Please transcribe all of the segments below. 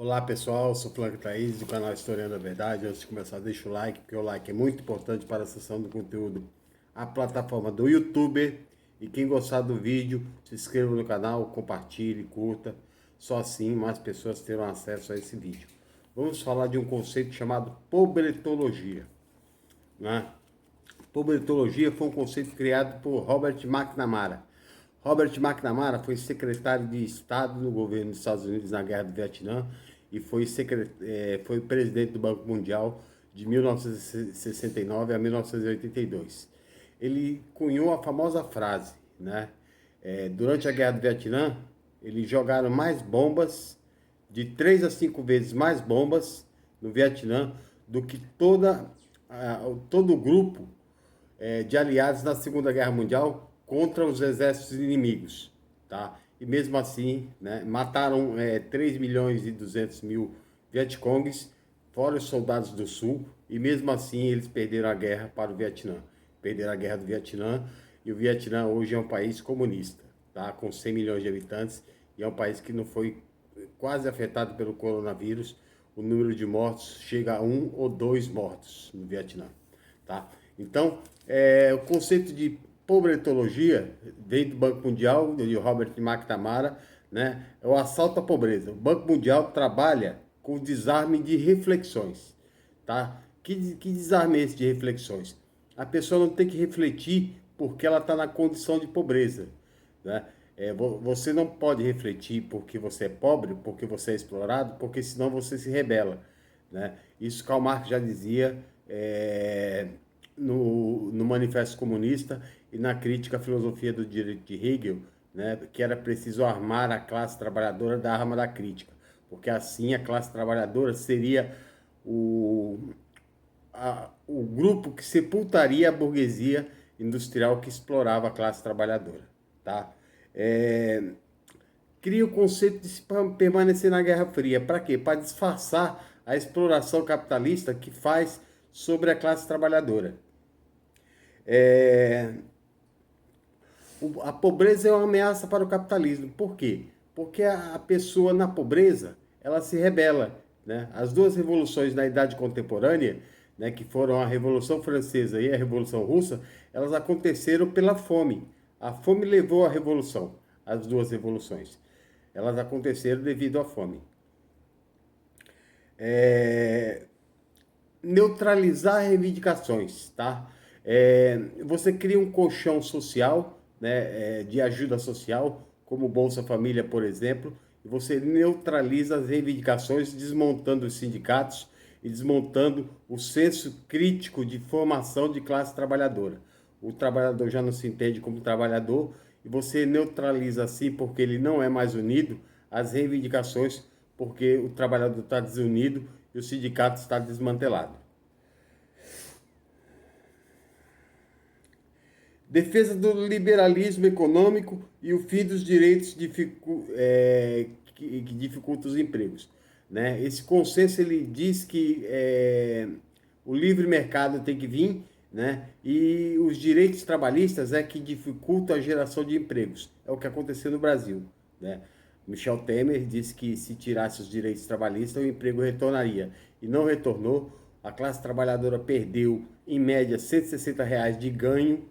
Olá pessoal, sou Franco Thaís do canal Historiando a Verdade. Antes de começar, deixa o like, porque o like é muito importante para a acessão do conteúdo, a plataforma do YouTube. E quem gostar do vídeo, se inscreva no canal, compartilhe, curta. Só assim mais pessoas terão acesso a esse vídeo. Vamos falar de um conceito chamado pobretologia, né? Pobretologia foi um conceito criado por Robert McNamara. Robert McNamara foi secretário de Estado no governo dos Estados Unidos na Guerra do Vietnã e foi presidente do Banco Mundial de 1969 a 1982. Ele cunhou a famosa frase, né? Durante a Guerra do Vietnã, eles jogaram mais bombas, de 3 a 5 vezes mais bombas no Vietnã do que todo o grupo de aliados na Segunda Guerra Mundial contra os exércitos inimigos, tá? E mesmo assim, né, mataram 3 milhões e 200 mil Vietcongues, fora os soldados do Sul, e mesmo assim eles perderam a guerra para o Vietnã. Perderam a guerra do Vietnã, e o Vietnã hoje é um país comunista, tá? Com 100 milhões de habitantes, e é um país que não foi quase afetado pelo coronavírus. O número de mortos chega a 1 ou 2 mortos no Vietnã, tá? Então, o conceito de pobretologia vem do Banco Mundial, de Robert McNamara, né? É o assalto à pobreza. O Banco Mundial trabalha com o desarme de reflexões, tá? Que desarme é esse de reflexões? A pessoa não tem que refletir porque ela está na condição de pobreza, né? Você não pode refletir porque você é pobre, porque você é explorado, porque senão você se rebela, né? Isso Karl Marx já dizia no Manifesto Comunista e na crítica à filosofia do direito de Hegel, né? Que era preciso armar a classe trabalhadora da arma da crítica, porque assim a classe trabalhadora seria o, o grupo que sepultaria a burguesia industrial que explorava a classe trabalhadora, tá? Cria o conceito de se permanecer na Guerra Fria. Para quê? Para disfarçar a exploração capitalista que faz sobre a classe trabalhadora. A pobreza é uma ameaça para o capitalismo. Por quê? Porque a pessoa na pobreza, ela se rebela, né? As duas revoluções na Idade Contemporânea, né, que foram a Revolução Francesa e a Revolução Russa, elas aconteceram pela fome. A fome levou à revolução, as duas revoluções. Elas aconteceram devido à fome. Neutralizar reivindicações, tá? Você cria um colchão social, né, de ajuda social, como Bolsa Família, por exemplo, e você neutraliza as reivindicações, desmontando os sindicatos e desmontando o senso crítico de formação de classe trabalhadora. O trabalhador já não se entende como trabalhador e você neutraliza assim, porque ele não é mais unido, as reivindicações, porque o trabalhador está desunido e o sindicato está desmantelado. Defesa do liberalismo econômico e o fim dos direitos que dificultam os empregos, né? Esse consenso ele diz que o livre mercado tem que vir, né? E os direitos trabalhistas é que dificultam a geração de empregos. É o que aconteceu no Brasil, né? Michel Temer disse que se tirasse os direitos trabalhistas, o emprego retornaria. E não retornou. A classe trabalhadora perdeu, em média, R$ 160 de ganho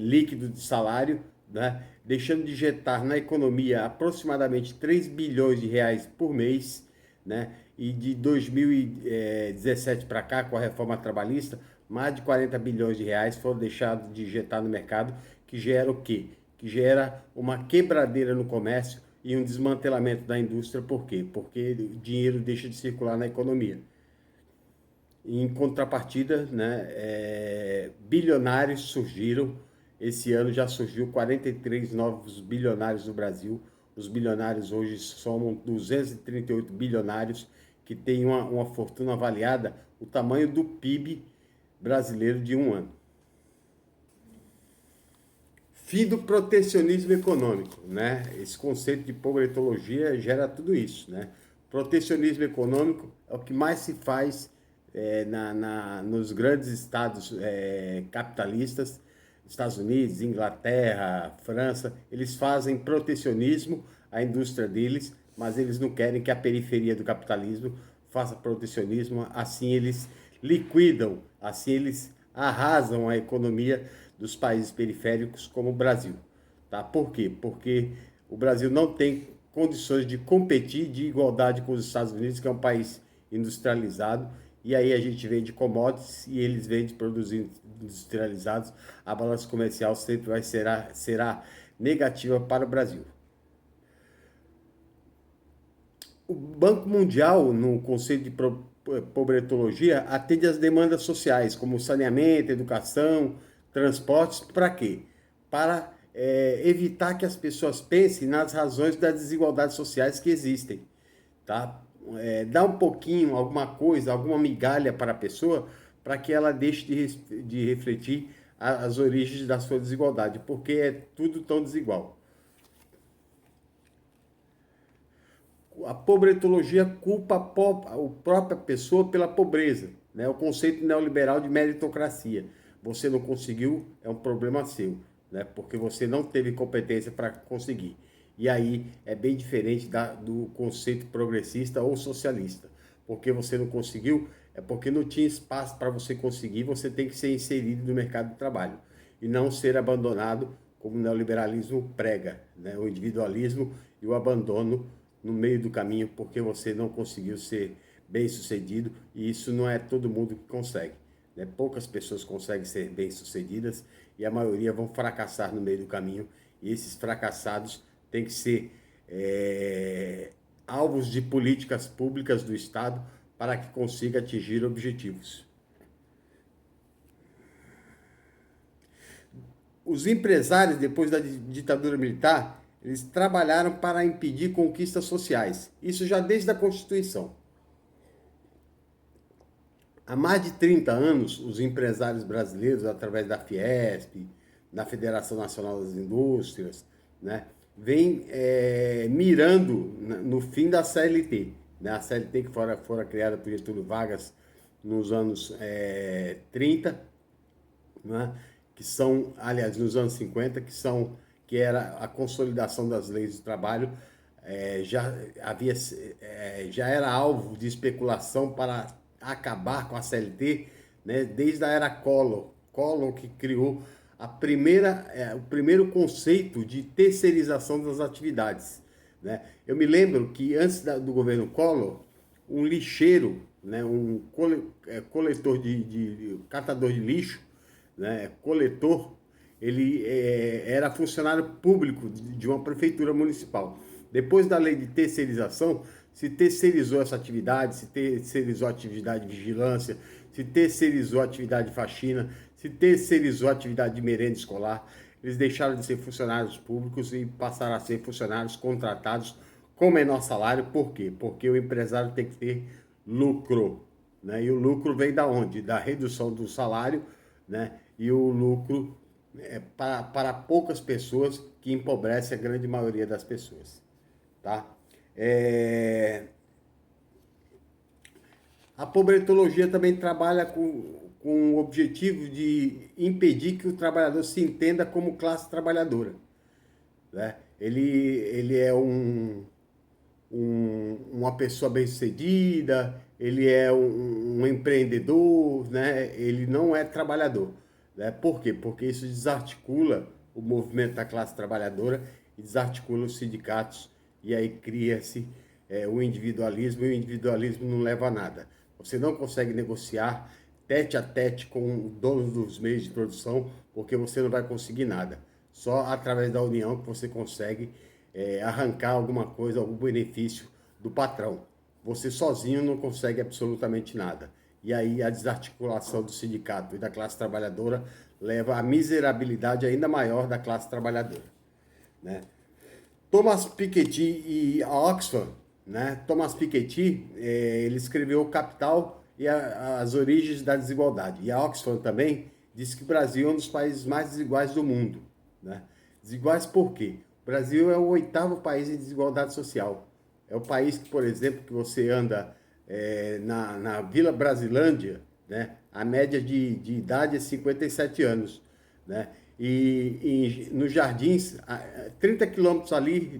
líquido de salário, né? Deixando de injetar na economia aproximadamente 3 bilhões de reais por mês, né? E de 2017 para cá, com a reforma trabalhista, mais de 40 bilhões de reais foram deixados de injetar no mercado, que gera o quê? Que gera uma quebradeira no comércio e um desmantelamento da indústria. Por quê? Porque o dinheiro deixa de circular na economia. Em contrapartida, né, bilionários surgiram. Esse ano já surgiu 43 novos bilionários no Brasil. Os bilionários hoje somam 238 bilionários que têm uma fortuna avaliada o tamanho do PIB brasileiro de um ano. Fim do protecionismo econômico, né? Esse conceito de pobretologia gera tudo isso, né? Protecionismo econômico é o que mais se faz nos grandes estados capitalistas, Estados Unidos, Inglaterra, França. Eles fazem protecionismo à indústria deles mas eles não querem que a periferia do capitalismo faça protecionismo, assim eles liquidam, assim eles arrasam a economia dos países periféricos como o Brasil. Tá? Por quê? Porque o Brasil não tem condições de competir de igualdade com os Estados Unidos, que é um país industrializado, e aí a gente vende commodities e eles vendem produtos industrializados, a balança comercial sempre será negativa para o Brasil. O Banco Mundial, no conceito de pobretologia, atende às demandas sociais, como saneamento, educação, transportes, para quê? Para evitar que as pessoas pensem nas razões das desigualdades sociais que existem. Tá? Dá um pouquinho, alguma coisa, alguma migalha para a pessoa, para que ela deixe de refletir as origens da sua desigualdade, porque é tudo tão desigual. A pobretologia culpa a própria pessoa pela pobreza, né? O conceito neoliberal de meritocracia. Você não conseguiu, é um problema seu, né? Porque você não teve competência para conseguir. E aí é bem diferente do conceito progressista ou socialista. Porque você não conseguiu, é porque não tinha espaço para você conseguir, você tem que ser inserido no mercado de trabalho e não ser abandonado, como o neoliberalismo prega, né? O individualismo e o abandono no meio do caminho porque você não conseguiu ser bem sucedido, e isso não é todo mundo que consegue, né? Poucas pessoas conseguem ser bem sucedidas e a maioria vão fracassar no meio do caminho, e esses fracassados têm que ser alvos de políticas públicas do Estado para que consiga atingir objetivos. Os empresários, depois da ditadura militar, eles trabalharam para impedir conquistas sociais. Isso já desde a Constituição. Há mais de 30 anos, os empresários brasileiros, através da Fiesp, da Federação Nacional das Indústrias, né, vem mirando no fim da CLT. Né? A CLT que fora criada por Getúlio Vargas nos anos 30, né? Que são, aliás, nos anos 50, que era a consolidação das leis do trabalho, já era alvo de especulação para acabar com a CLT, né, desde a era Collor. Collor que criou o primeiro conceito de terceirização das atividades. Né? Eu me lembro que antes do governo Collor, um lixeiro, né, um coletor catador de lixo, né, coletor, ele era funcionário público de uma prefeitura municipal. Depois da lei de terceirização, se terceirizou essa atividade, se terceirizou a atividade de vigilância, se terceirizou a atividade de faxina, se terceirizou a atividade de merenda escolar. Eles deixaram de ser funcionários públicos e passaram a ser funcionários contratados com menor salário. Por quê? Porque o empresário tem que ter lucro, né? E o lucro vem da onde? Da redução do salário, né? E o lucro para poucas pessoas, que empobrece a grande maioria das pessoas. Tá? A pobretologia também trabalha com o objetivo de impedir que o trabalhador se entenda como classe trabalhadora. Né? Ele é uma pessoa bem-sucedida, ele é um empreendedor, né? Ele não é trabalhador. Né? Por quê? Porque isso desarticula o movimento da classe trabalhadora e desarticula os sindicatos, e aí cria-se o individualismo, e o individualismo não leva a nada. Você não consegue negociar tete a tete com o dono dos meios de produção, porque você não vai conseguir nada. Só através da união que você consegue arrancar alguma coisa, algum benefício do patrão. Você sozinho não consegue absolutamente nada. E aí a desarticulação do sindicato e da classe trabalhadora leva à miserabilidade ainda maior da classe trabalhadora. Né? Thomas Piketty e Oxfam, né? Thomas Piketty, ele escreveu O Capital e as Origens da Desigualdade. E a Oxfam também disse que o Brasil é um dos países mais desiguais do mundo. Né? Desiguais por quê? O Brasil é o 8º país em desigualdade social. É o país que, por exemplo, que você anda na Vila Brasilândia, né? A média de idade é 57 anos. Né? E nos Jardins, 30 quilômetros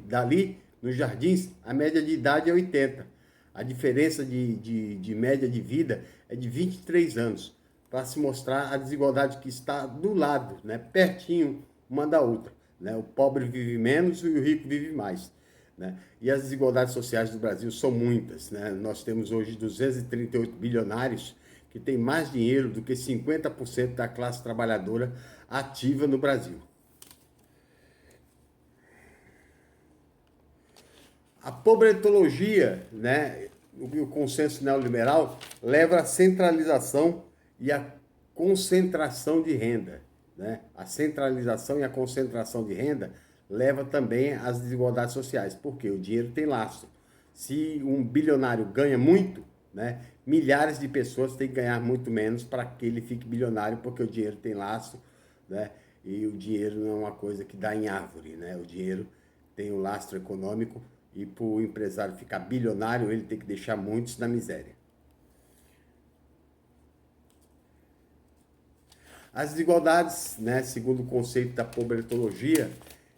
dali, Nos Jardins, a média de idade é 80. A diferença de média de vida é de 23 anos, para se mostrar a desigualdade que está do lado, né, pertinho uma da outra. Né? O pobre vive menos e o rico vive mais. Né? E as desigualdades sociais do Brasil são muitas. Né? Nós temos hoje 238 bilionários que têm mais dinheiro do que 50% da classe trabalhadora ativa no Brasil. A pobretologia, né, o consenso neoliberal, leva à centralização e à concentração de renda. Né? A centralização e a concentração de renda leva também às desigualdades sociais, porque o dinheiro tem lastro. Se um bilionário ganha muito, né, milhares de pessoas têm que ganhar muito menos para que ele fique bilionário, porque o dinheiro tem lastro, né, e o dinheiro não é uma coisa que dá em árvore. Né? O dinheiro tem um lastro econômico e para o empresário ficar bilionário, ele tem que deixar muitos na miséria. As desigualdades, né, segundo o conceito da pobretologia,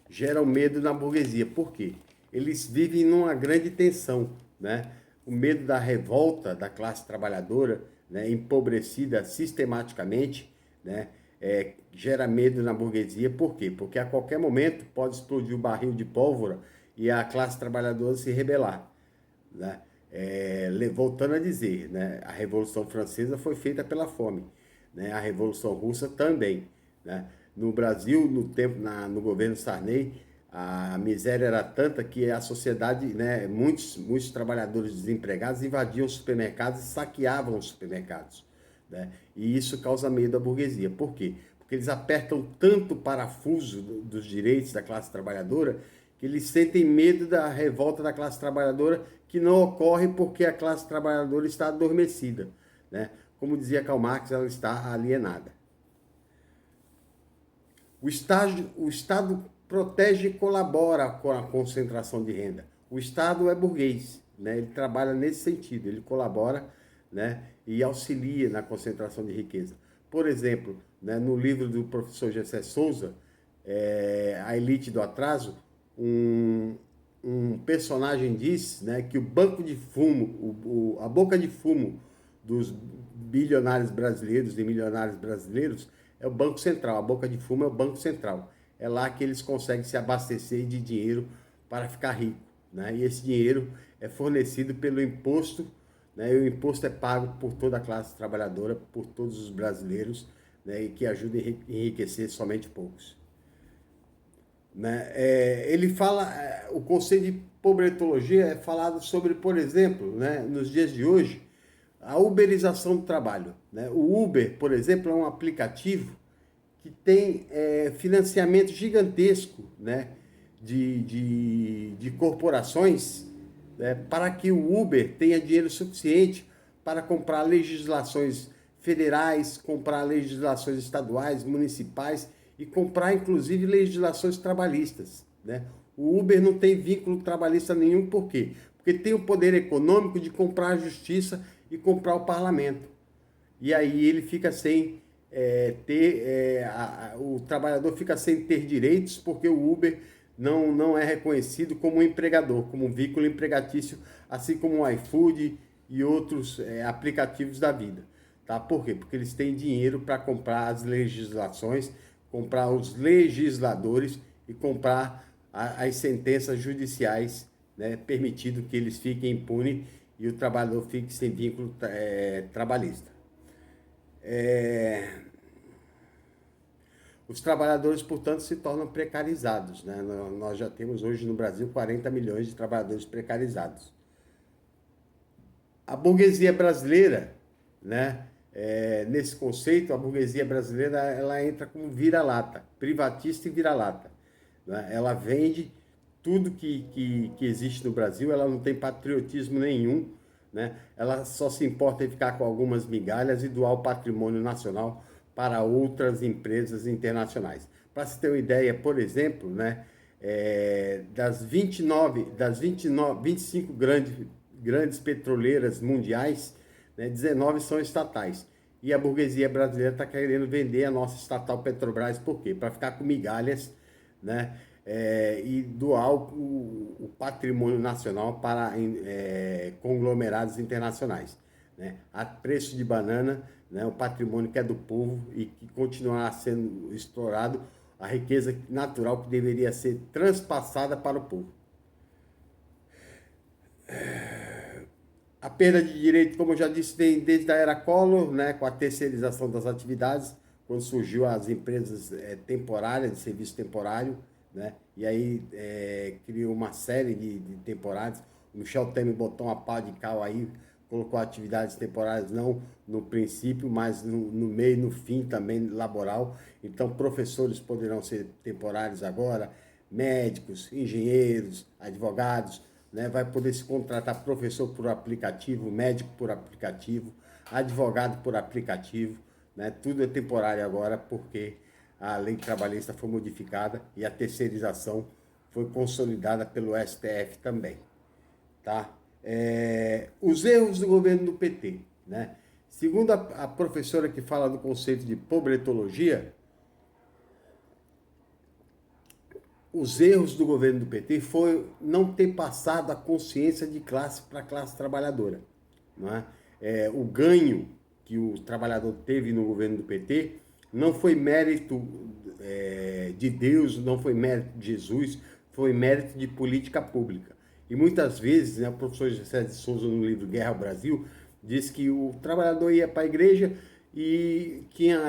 geram medo na burguesia. Por quê? Eles vivem numa grande tensão. Né? O medo da revolta da classe trabalhadora, né, empobrecida sistematicamente, né, gera medo na burguesia. Por quê? Porque a qualquer momento pode explodir o barril de pólvora e a classe trabalhadora se rebelar. Né? Voltando a dizer, né, a Revolução Francesa foi feita pela fome. Né? A Revolução Russa também. Né? No Brasil, no governo Sarney, a miséria era tanta que a sociedade, né, muitos trabalhadores desempregados invadiam os supermercados e saqueavam os supermercados. Né? E isso causa medo à burguesia. Por quê? Porque eles apertam tanto o parafuso dos direitos da classe trabalhadora que eles sentem medo da revolta da classe trabalhadora, que não ocorre porque a classe trabalhadora está adormecida. Né? Como dizia Karl Marx, ela está alienada. O Estado protege e colabora com a concentração de renda. O Estado é burguês, né? Ele trabalha nesse sentido, ele colabora, né, e auxilia na concentração de riqueza. Por exemplo, né, no livro do professor Gessé Souza, A Elite do Atraso, um personagem diz, né, que o banco de fumo, a boca de fumo dos bilionários brasileiros e milionários brasileiros é o Banco Central. A boca de fumo é o Banco Central. É lá que eles conseguem se abastecer de dinheiro para ficar rico. Né? E esse dinheiro é fornecido pelo imposto, né? E o imposto é pago por toda a classe trabalhadora, por todos os brasileiros, né? E que ajuda a enriquecer somente poucos. Né? Ele fala, o conceito de pobretologia é falado sobre, por exemplo, né, nos dias de hoje, a uberização do trabalho. Né? O Uber, por exemplo, é um aplicativo que tem financiamento gigantesco, né, de corporações, né, para que o Uber tenha dinheiro suficiente para comprar legislações federais, comprar legislações estaduais, municipais e comprar, inclusive, legislações trabalhistas. Né? O Uber não tem vínculo trabalhista nenhum, por quê? Porque tem o poder econômico de comprar a justiça e comprar o parlamento. E aí ele fica sem o trabalhador fica sem ter direitos, porque o Uber não é reconhecido como um empregador, como um veículo empregatício, assim como o iFood e outros aplicativos da vida. Tá? Por quê? Porque eles têm dinheiro para comprar as legislações, comprar os legisladores e comprar as sentenças judiciais, né, permitindo que eles fiquem impunes e o trabalhador fique sem vínculo trabalhista. Os trabalhadores, portanto, se tornam precarizados. Né? Nós já temos hoje no Brasil 40 milhões de trabalhadores precarizados. A burguesia brasileira, né, nesse conceito, a burguesia brasileira ela entra como vira-lata, privatista e vira-lata. Né? Ela vende tudo que existe no Brasil, ela não tem patriotismo nenhum. Né? Ela só se importa em ficar com algumas migalhas e doar o patrimônio nacional para outras empresas internacionais. Para se ter uma ideia, por exemplo, né, das 25 grandes petroleiras mundiais, né, 19 são estatais. E a burguesia brasileira está querendo vender a nossa estatal Petrobras, por quê? Para ficar com migalhas, né, e doar o patrimônio nacional para conglomerados internacionais, né? A preço de banana, né? O patrimônio que é do povo e que continuará sendo explorado, a riqueza natural que deveria ser transpassada para o povo. A perda de direito, como eu já disse, vem desde a era Collor, né, com a terceirização das atividades, quando surgiu as empresas temporárias, de serviço temporário, né, e aí criou uma série de temporários. O Michel Temer botou uma pá de cal aí, colocou atividades temporárias não no princípio, mas no meio, no fim também laboral. Então, professores poderão ser temporários agora, médicos, engenheiros, advogados, né? Vai poder se contratar professor por aplicativo, médico por aplicativo, advogado por aplicativo, né? Tudo é temporário agora porque a lei trabalhista foi modificada e a terceirização foi consolidada pelo STF também, tá? Os erros do governo do PT, né? Segundo a professora que fala do conceito de pobretologia, os erros do governo do PT foi não ter passado a consciência de classe para a classe trabalhadora. Não é? O ganho que o trabalhador teve no governo do PT não foi mérito de Deus, não foi mérito de Jesus, foi mérito de política pública. E muitas vezes, né, o professor José de Souza, no livro Guerra ao Brasil, diz que o trabalhador ia para a igreja e tinha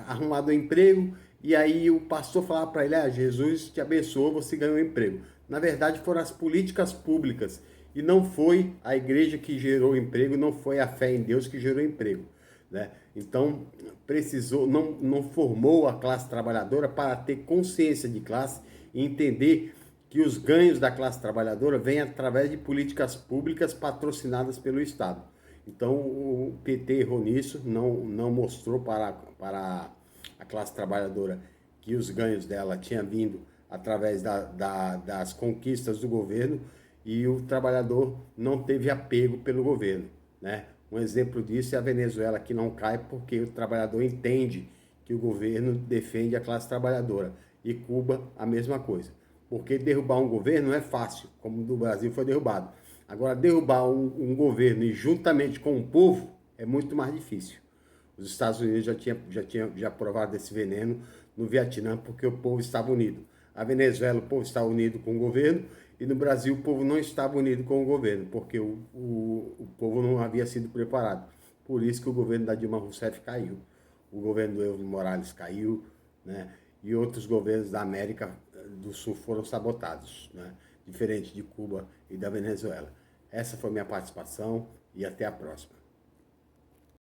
arrumado um emprego, e aí o pastor falava para ele: Jesus te abençoou, você ganhou um emprego. Na verdade, foram as políticas públicas e não foi a igreja que gerou o emprego, não foi a fé em Deus que gerou o emprego, né? Então, precisou, não formou a classe trabalhadora para ter consciência de classe e entender que os ganhos da classe trabalhadora vêm através de políticas públicas patrocinadas pelo Estado. Então, o PT errou nisso, não mostrou para a classe trabalhadora que os ganhos dela tinham vindo através das conquistas do governo, e o trabalhador não teve apego pelo governo, né? Um exemplo disso é a Venezuela, que não cai porque o trabalhador entende que o governo defende a classe trabalhadora, e Cuba a mesma coisa. Porque derrubar um governo não é fácil, como no Brasil foi derrubado. Agora, derrubar um governo e juntamente com o povo é muito mais difícil. Os Estados Unidos já provaram desse veneno no Vietnã porque o povo estava unido. A Venezuela, o povo está unido com o governo, e no Brasil o povo não estava unido com o governo, porque o povo não havia sido preparado. Por isso que o governo da Dilma Rousseff caiu. O governo do Evo Morales caiu, né? E outros governos da América do Sul foram sabotados, né? Diferente de Cuba e da Venezuela. Essa foi minha participação e até a próxima.